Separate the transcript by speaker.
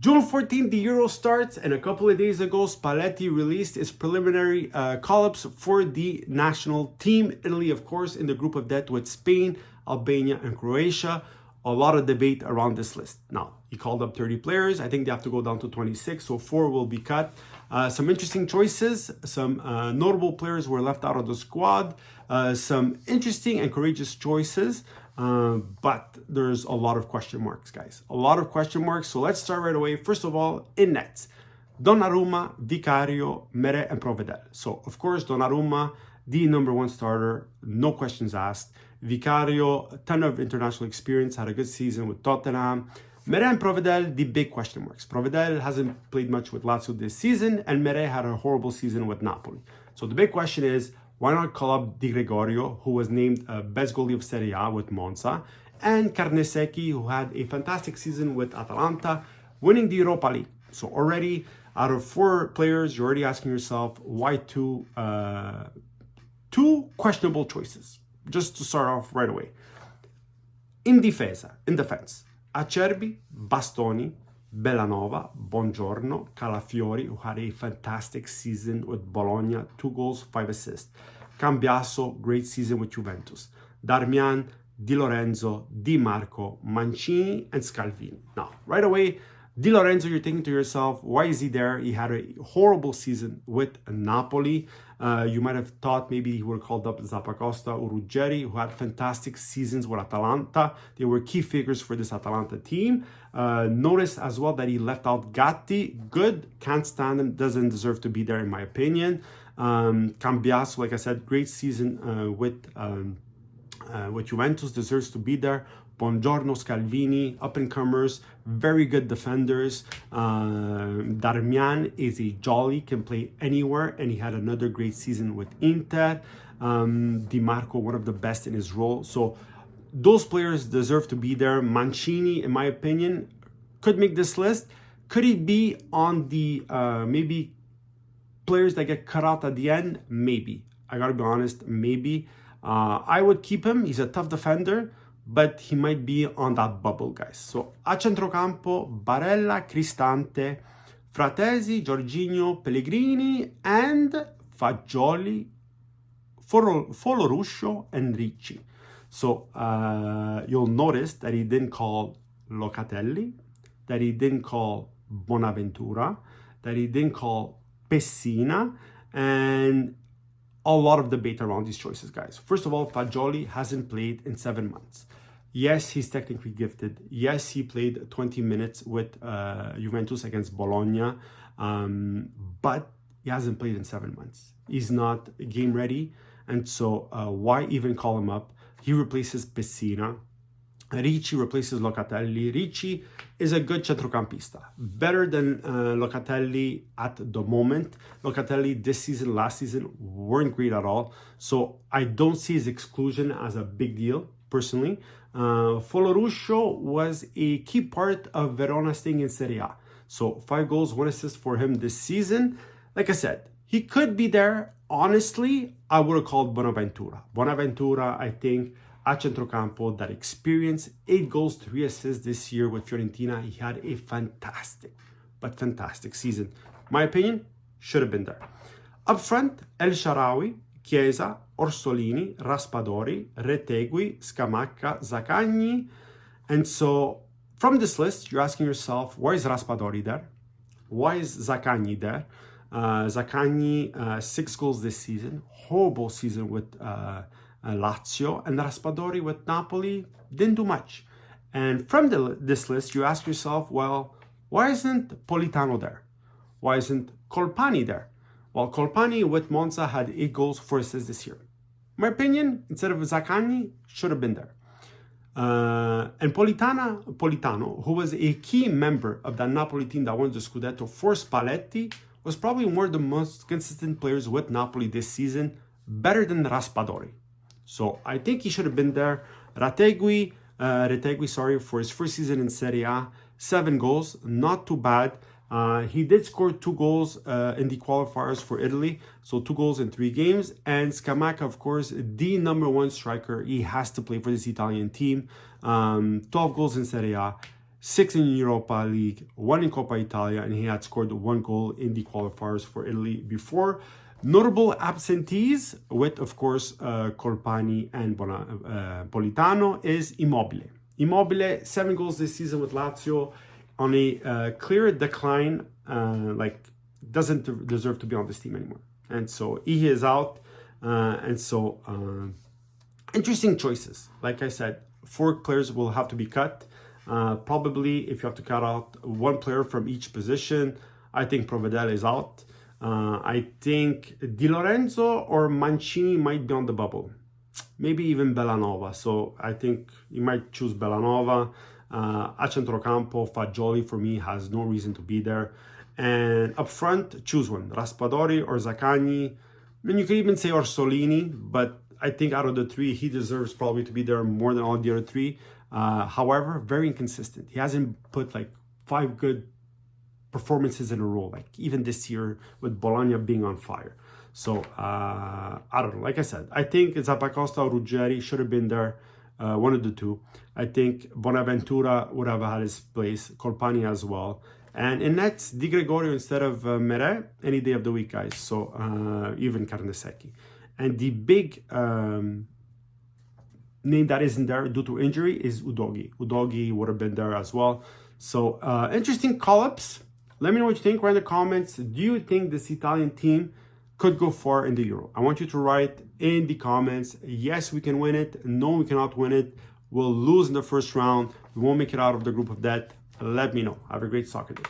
Speaker 1: June 14th, the Euro starts, and a couple of days ago, Spalletti released his preliminary call-ups for the national team. Italy, of course, in the group of death with Spain, Albania, and Croatia. A lot of debate around this list. Now, he called up 30 players. I think they have to go down to 26, so 4 will be cut. Some interesting choices. Some notable players were left out of the squad. Some interesting and courageous choices. But there's a lot of question marks, guys. A lot of question marks. So let's start right away. First of all, in nets, Donnarumma, Vicario, Meret, and Provedel. So, of course, Donnarumma, the #1 starter, no questions asked. Vicario, a ton of international experience, had a good season with Tottenham. Meret and Provedel, the big question marks. Provedel hasn't played much with Lazio this season, and Meret had a horrible season with Napoli. So the big question is, why not call up Di Gregorio, who was named best goalie of Serie A with Monza, and Carnesecchi, who had a fantastic season with Atalanta, winning the Europa League. So already, out of 4 players, you're already asking yourself, why two questionable choices? Just to start off right away. In defense, Acerbi, Bastoni, Bellanova, Bongiorno, Calafiori, who had a fantastic season with Bologna, 2 goals, 5 assists. Cambiaso, great season with Juventus. Darmian, Di Lorenzo, Di Marco, Mancini, and Scalvini. Now, right away, Di Lorenzo, you're thinking to yourself, why is he there? He had a horrible season with Napoli. You might have thought maybe he would have called up Zappacosta or Ruggeri, who had fantastic seasons with Atalanta. They were key figures for this Atalanta team. Notice as well that he left out Gatti. Good, can't stand him, doesn't deserve to be there in my opinion. Cambiaso, like I said, great season with Juventus, deserves to be there. Bongiorno, Scalvini, up-and-comers, very good defenders. Darmian is a jolly, can play anywhere, and he had another great season with Inter. Di Marco, one of the best in his role. So those players deserve to be there. Mancini, in my opinion, could make this list. Could he be on the maybe players that get cut out at the end? Maybe. I gotta be honest, maybe. I would keep him. He's a tough defender, but he might be on that bubble, guys. So a centrocampo, Barella, Cristante, Fratesi, Jorginho, Pellegrini, and Fagioli, Foloruscio, and Ricci. So you'll notice that he didn't call Locatelli, that he didn't call Bonaventura, that he didn't call Pessina, and a lot of debate around these choices, guys. First of all, Fagioli hasn't played in 7 months. Yes, he's technically gifted. Yes, he played 20 minutes with Juventus against Bologna, but he hasn't played in 7 months. He's not game ready, and so why even call him up? He replaces Pessina. Ricci replaces Locatelli. Ricci is a good centrocampista, better than Locatelli at the moment. Locatelli this season, last season, weren't great at all. So I don't see his exclusion as a big deal, personally. Foloruscio was a key part of Verona staying in Serie A. So 5 goals, 1 assist for him this season. Like I said, he could be there. Honestly, I would have called Bonaventura. Bonaventura, I think, at centrocampo, that experience, 8 goals, 3 assists this year with Fiorentina. He had a fantastic season. My opinion, should have been there. Up front, El Shaarawy, Chiesa, Orsolini, Raspadori, Retegui, Scamacca, Zaccagni. And so from this list, you're asking yourself, why is Raspadori there? Why is Zaccagni there? Zaccagni, 6 goals this season, horrible season with Lazio, and Raspadori with Napoli didn't do much. And from this list, you ask yourself, well, why isn't Politano there? Why isn't Colpani there? Well, Colpani with Monza had 8 goals, 4 assists this year. My opinion, instead of Zaccagni, should have been there. And Politano, who was a key member of that Napoli team that won the Scudetto for Spalletti, was probably one of the most consistent players with Napoli this season, better than Raspadori. So I think he should have been there. Retegui, for his first season in Serie A, 7 goals, not too bad. He did score 2 goals in the qualifiers for Italy, so 2 goals in 3 games. And Scamacca, of course, the #1 striker. He has to play for this Italian team. 12 goals in Serie A, 6 in Europa League, 1 in Coppa Italia, and he had scored 1 goal in the qualifiers for Italy before. Notable absentees, with of course Colpani and Politano, is Immobile. Immobile, 7 goals this season with Lazio, on a clear decline, like doesn't deserve to be on this team anymore. And so he is out, and so interesting choices. Like I said, 4 players will have to be cut. Probably if you have to cut out 1 player from each position, I think Provedel is out. I think Di Lorenzo or Mancini might be on the bubble. Maybe even Bellanova. So I think you might choose Bellanova. A centrocampo, Fagioli for me has no reason to be there. And up front, choose one. Raspadori or Zaccagni. I mean, you could even say Orsolini, but I think out of the 3, he deserves probably to be there more than all the other 3. However, very inconsistent. He hasn't put like 5 good performances in a row, like even this year with Bologna being on fire. So I don't know. Like I said, I think Zappacosta or Ruggeri should have been there, one of the 2. I think Bonaventura would have had his place, Colpani as well. And in nets, Di Gregorio instead of Meret, any day of the week, guys. So even Carnesecchi. And the big name that isn't there due to injury is Udogi. Udogi would have been there as well. So interesting call-ups. Let me know what you think. Write in the comments. Do you think this Italian team could go far in the Euro? I want you to write in the comments. Yes, we can win it. No, we cannot win it. We'll lose in the first round. We won't make it out of the group of death. Let me know. Have a great soccer day.